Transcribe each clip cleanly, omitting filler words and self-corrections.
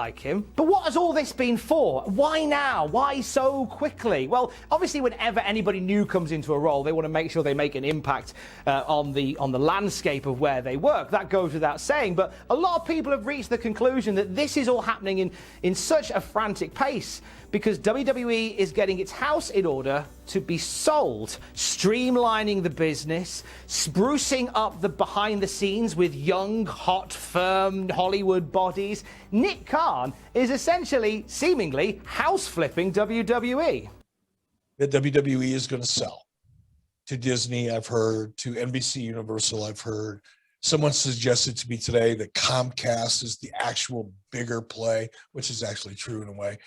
like him. But what has all this been for? Why now? Why so quickly? Well, obviously, whenever anybody new comes into a role, they want to make sure they make an impact on the landscape of where they work. That goes without saying. But a lot of people have reached the conclusion that this is all happening in such a frantic pace because WWE is getting its house in order to be sold, streamlining the business, sprucing up the behind the scenes with young, hot, firm Hollywood bodies. Nick Khan is essentially, seemingly, house flipping WWE. The WWE is going to sell to Disney, I've heard, to NBC Universal, I've heard. Someone suggested to me today that Comcast is the actual bigger play, which is actually true in a way,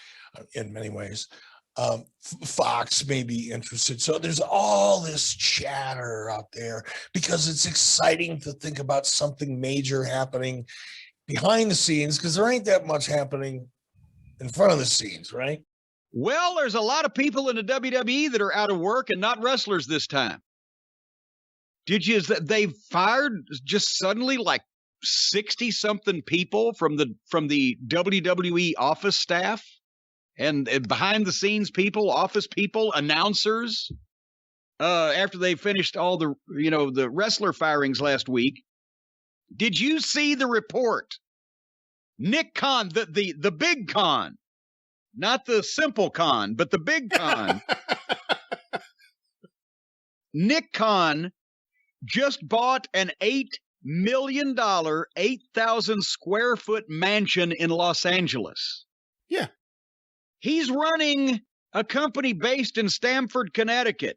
in many ways. Fox may be interested. So there's all this chatter out there because it's exciting to think about something major happening behind the scenes because there ain't that much happening in front of the scenes, right? Well, there's a lot of people in the WWE that are out of work and not wrestlers this time. Did you? They've fired just suddenly like 60-something people from the WWE office staff and behind the scenes people, office people, announcers. After they finished all the wrestler firings last week, did you see the report? Nick Khan, the big Khan, not the simple Khan, but the big Khan. Nick Khan just bought an $8 million, 8,000 square foot mansion in Los Angeles. Yeah. He's running a company based in Stamford, Connecticut.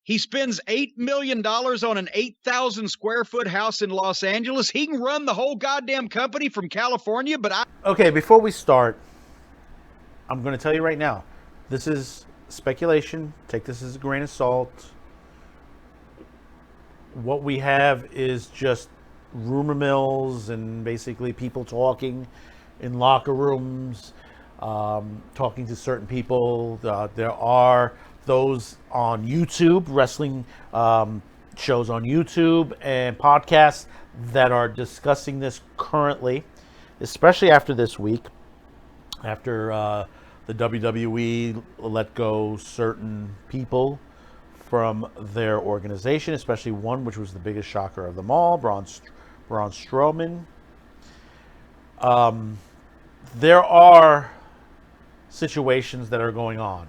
He spends $8 million on an 8,000 square foot house in Los Angeles. He can run the whole goddamn company from California, but Okay, before we start, I'm going to tell you right now, this is speculation. Take this as a grain of salt. What we have is just rumor mills and basically people talking in locker rooms, talking to certain people. There are those on YouTube, wrestling shows on YouTube and podcasts that are discussing this currently, especially after this week, after the WWE let go certain people from their organization, especially one which was the biggest shocker of them all, Braun Strowman. There are situations that are going on.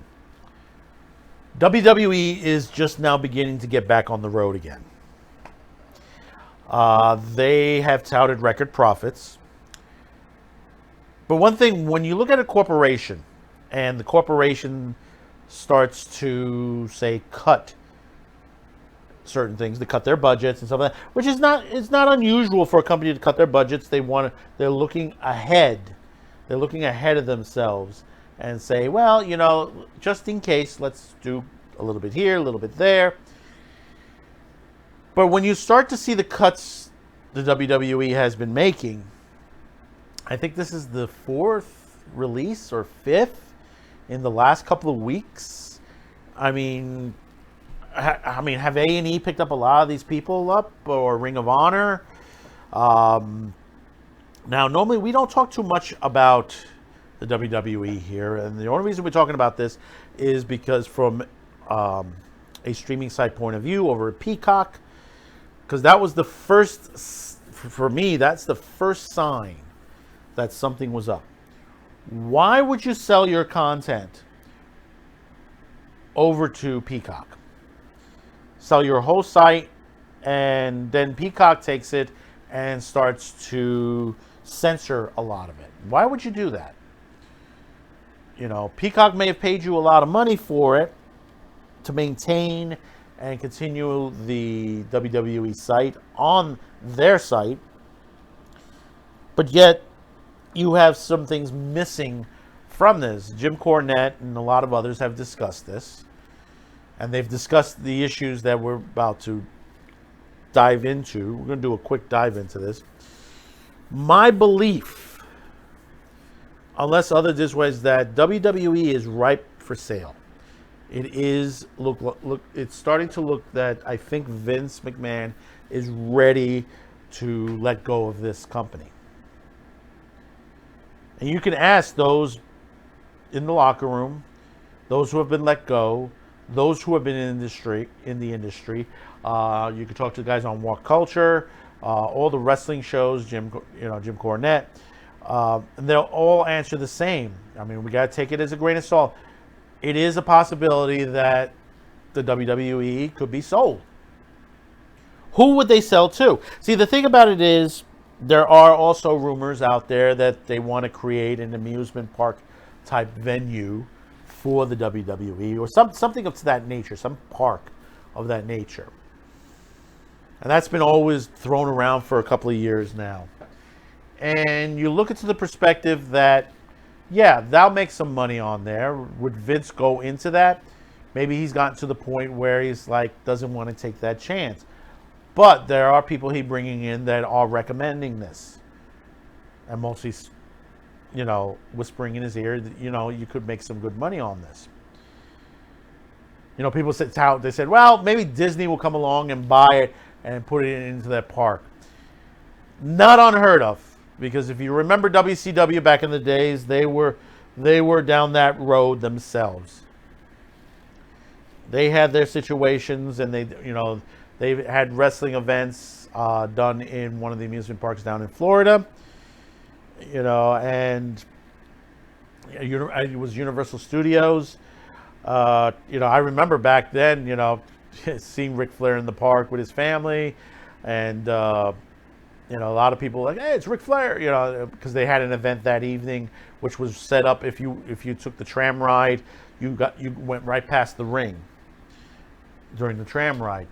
WWE is just now beginning to get back on the road again. They have touted record profits. But one thing, when you look at a corporation and the corporation starts to say cut certain things, to cut their budgets and stuff like that, which is it's not unusual for a company to cut their budgets. They're looking ahead. They're looking ahead of themselves and say, well, just in case, let's do a little bit here, a little bit there. But when you start to see the cuts the WWE has been making, I think this is the fourth release or fifth in the last couple of weeks. I mean, have A&E picked up a lot of these people up, or Ring of Honor? Now, normally we don't talk too much about the WWE here, and the only reason we're talking about this is because from a streaming site point of view over at Peacock, because that was the first, for me, that's the first sign that something was up. Why would you sell your content over to Peacock? Sell your whole site, and then Peacock takes it and starts to censor a lot of it. Why would you do that? Peacock may have paid you a lot of money for it to maintain and continue the WWE site on their site, but yet you have some things missing from this. Jim Cornette and a lot of others have discussed this, and they've discussed the issues that we're about to dive into. We're going to do a quick dive into this. My belief, unless otherwise, was that WWE is ripe for sale. It is look. It's starting to look that I think Vince McMahon is ready to let go of this company. And you can ask those in the locker room, those who have been let go, those who have been in the industry. You can talk to the guys on Walk Culture, all the wrestling shows, Jim Cornette, and they'll all answer the same. I mean, we got to take it as a grain of salt. It is a possibility that the WWE could be sold. Who would they sell to? See, the thing about it is, there are also rumors out there that they want to create an amusement park type venue for the WWE, or something of that nature, some park of that nature. And that's been always thrown around for a couple of years now. And you look into the perspective that, yeah, they'll make some money on there. Would Vince go into that? Maybe he's gotten to the point where he's like, doesn't want to take that chance. But there are people he's bringing in that are recommending this. And mostly, whispering in his ear that, you could make some good money on this. People they said, well, maybe Disney will come along and buy it and put it into that park. Not unheard of, because if you remember WCW back in the days, they were down that road themselves. They had their situations, and they had wrestling events done in one of the amusement parks down in Florida. And it was Universal Studios. I remember back then, seeing Ric Flair in the park with his family, and a lot of people were like, hey, it's Ric Flair, because they had an event that evening, which was set up. If you took the tram ride, you went right past the ring during the tram ride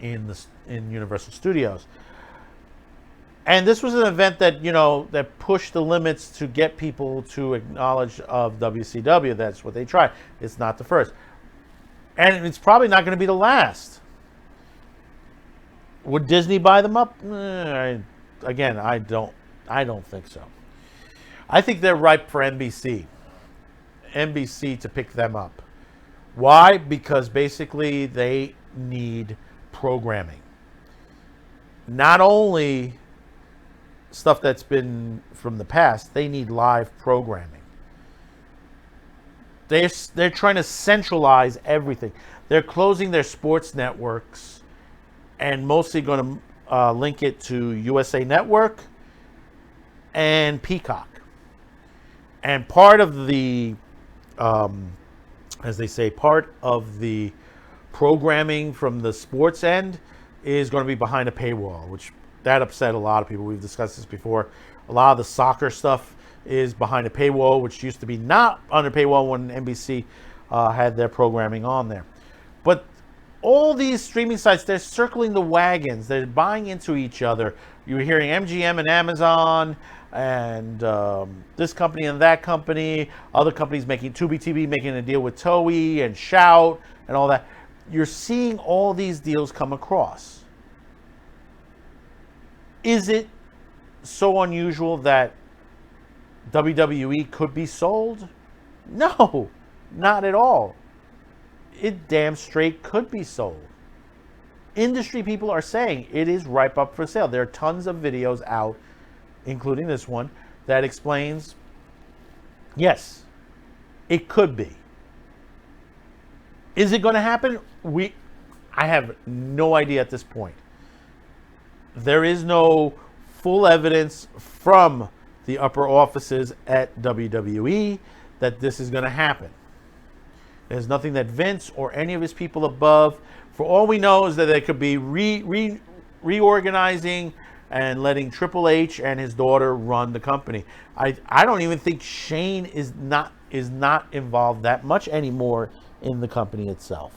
in Universal Studios. And this was an event that, that pushed the limits to get people to acknowledge of WCW. That's what they tried. It's not the first. And it's probably not going to be the last. Would Disney buy them up? Again, I don't think so. I think they're ripe for NBC to pick them up. Why? Because basically they need programming. Not only stuff that's been from the past, they need live programming. They're trying to centralize everything. They're closing their sports networks and mostly going to link it to USA Network and Peacock. And part of the, as they say, part of the programming from the sports end is going to be behind a paywall, which that upset a lot of people. We've discussed this before. A lot of the soccer stuff is behind a paywall, which used to be not under paywall when NBC had their programming on there. But all these streaming sites, they're circling the wagons. They're buying into each other. You're hearing MGM and Amazon and this company and that company. Other companies making Tubi TV, making a deal with Toei and Shout and all that. You're seeing all these deals come across. Is it so unusual that WWE could be sold? No, not at all. It damn straight could be sold. Industry people are saying it is ripe up for sale. There are tons of videos out, including this one, that explains, yes, it could be. Is it going to happen? I have no idea at this point. There is no full evidence from the upper offices at WWE that this is going to happen. There's nothing that Vince or any of his people above, for all we know, is that they could be reorganizing and letting Triple H and his daughter run the company. I don't even think Shane is not involved that much anymore in the company itself.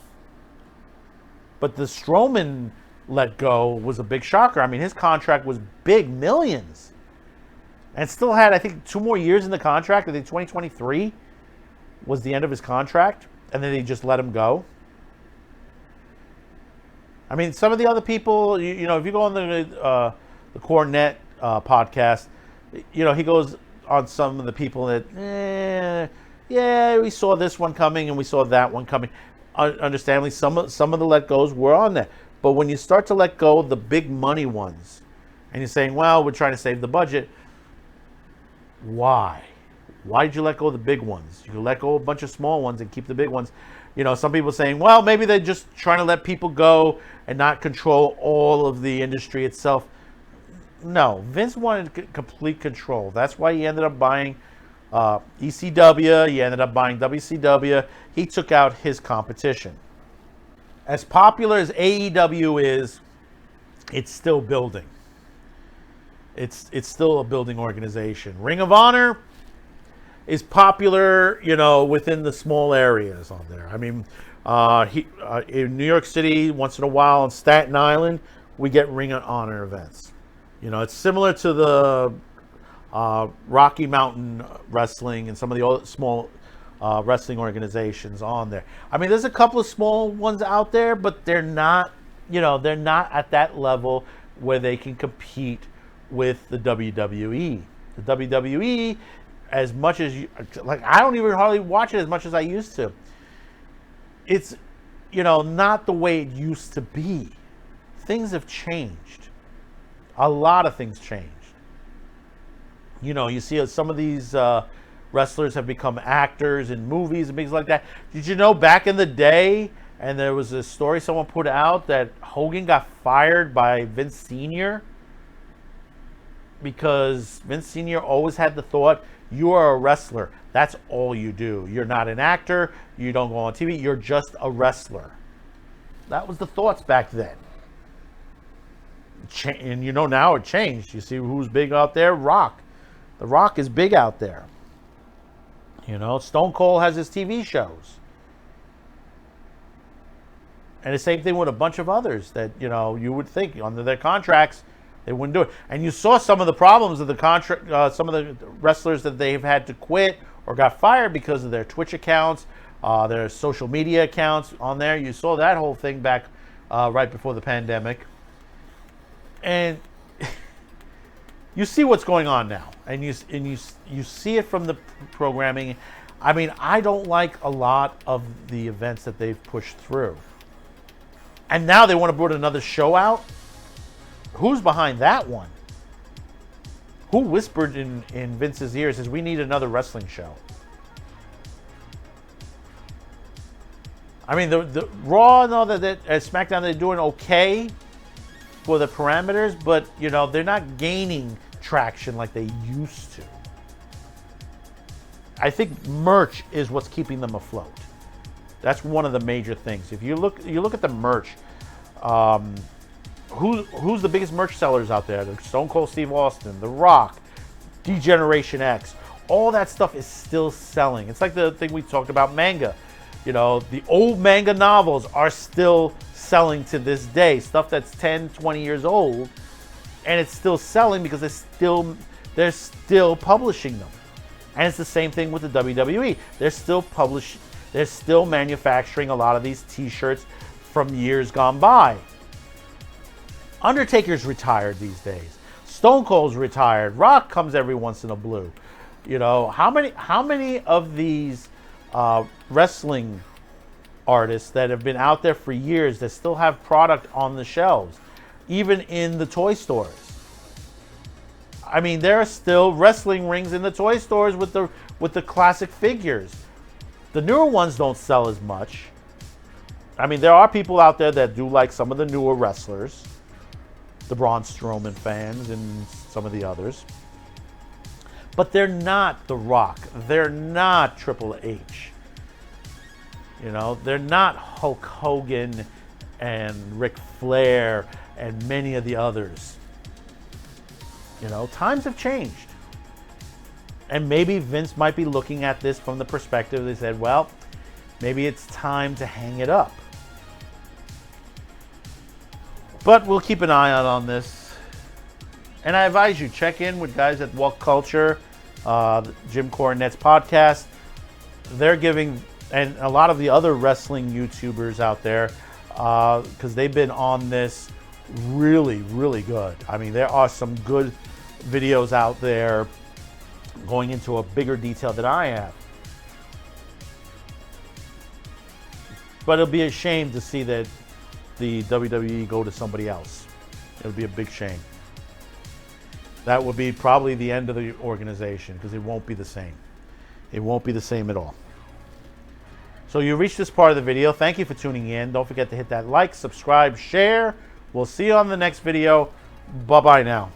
But the Strowman let go was a big shocker. I mean, his contract was big, millions. And still had, I think, 2 more years in the contract. I think 2023 was the end of his contract. And then they just let him go. I mean, some of the other people, you know, if you go on the Cornette podcast, you know, he goes on some of the people that, yeah, we saw this one coming and we saw that one coming. Understandably, some of the let goes were on that. But when you start to let go of the big money ones, and you're saying, well, we're trying to save the budget, Why? Why did you let go of the big ones? You let go of a bunch of small ones and keep the big ones. You know, some people saying, well, maybe they're just trying to let people go and not control all of the industry itself. No, Vince wanted complete control. That's why he ended up buying ECW. He ended up buying WCW. He took out his competition. As popular as AEW is, it's still building. It's still a building organization. Ring of Honor is popular, you know, within the small areas on there. I mean, in New York City, once in a while, on Staten Island, we get Ring of Honor events. You know, it's similar to the Rocky Mountain Wrestling and some of the other small wrestling organizations on there. I mean, there's a couple of small ones out there, but they're not, you know, they're not at that level where they can compete with the WWE. The WWE, as much as you, like, I don't even hardly watch it as much as I used to. It's, you know, not the way it used to be. Things have changed. A lot of things changed. You know, you see some of these wrestlers have become actors in movies and things like that. Did you know back in the day, and there was a story someone put out that Hogan got fired by Vince Sr. because Vince Sr. always had the thought, you are a wrestler. That's all you do. You're not an actor. You don't go on TV. You're just a wrestler. That was the thoughts back then. And you know, now it changed. You see who's big out there? Rock. The Rock is big out there. You know, Stone Cold has his TV shows. And the same thing with a bunch of others that, you know, you would think under their contracts, they wouldn't do it. And you saw some of the problems of the contract, some of the wrestlers that they've had to quit or got fired because of their Twitch accounts, their social media accounts on there. You saw that whole thing back right before the pandemic. And you see what's going on now. And you see it from the programming. I mean, I don't like a lot of the events that they've pushed through. And now they want to put another show out? Who's behind that one? Who whispered in Vince's ear, says, we need another wrestling show? I mean, the Raw and all that SmackDown, they're doing okay for the parameters, but, you know, they're not gaining traction like they used to. I think merch is what's keeping them afloat. That's one of the major things. If you look at the merch, who's the biggest merch sellers out there? The Stone Cold Steve Austin, The Rock, D-Generation X. All that stuff is still selling. It's like the thing we talked about manga. You know, the old manga novels are still selling to this day. Stuff that's 10, 20 years old, and it's still selling because they're still publishing them. And it's the same thing with the WWE. They're still manufacturing a lot of these t-shirts from years gone by. Undertaker's retired these days. Stone Cold's retired. Rock comes every once in a blue. You know, how many of these wrestling artists that have been out there for years that still have product on the shelves, even in the toy stores? I mean, there are still wrestling rings in the toy stores with the classic figures. The newer ones don't sell as much. I mean, there are people out there that do like some of the newer wrestlers, the Braun Strowman fans and some of the others. But they're not The Rock. They're not Triple H. You know, they're not Hulk Hogan and Ric Flair and many of the others. You know, times have changed. And maybe Vince might be looking at this from the perspective, they said, well, maybe it's time to hang it up. But we'll keep an eye out on this. And I advise you, check in with guys at Walk Culture, Jim Cornette's podcast. They're giving, and a lot of the other wrestling YouTubers out there, because they've been on this really, really good. I mean, there are some good videos out there going into a bigger detail than I have. But it'll be a shame to see that the WWE go to somebody else. It'll be a big shame. that would be probably the end of the organization, because it won't be the same. It won't be the same at all. So you reached this part of the video. Thank you for tuning in. Don't forget to hit that like, subscribe, share. We'll see you on the next video. Bye-bye now.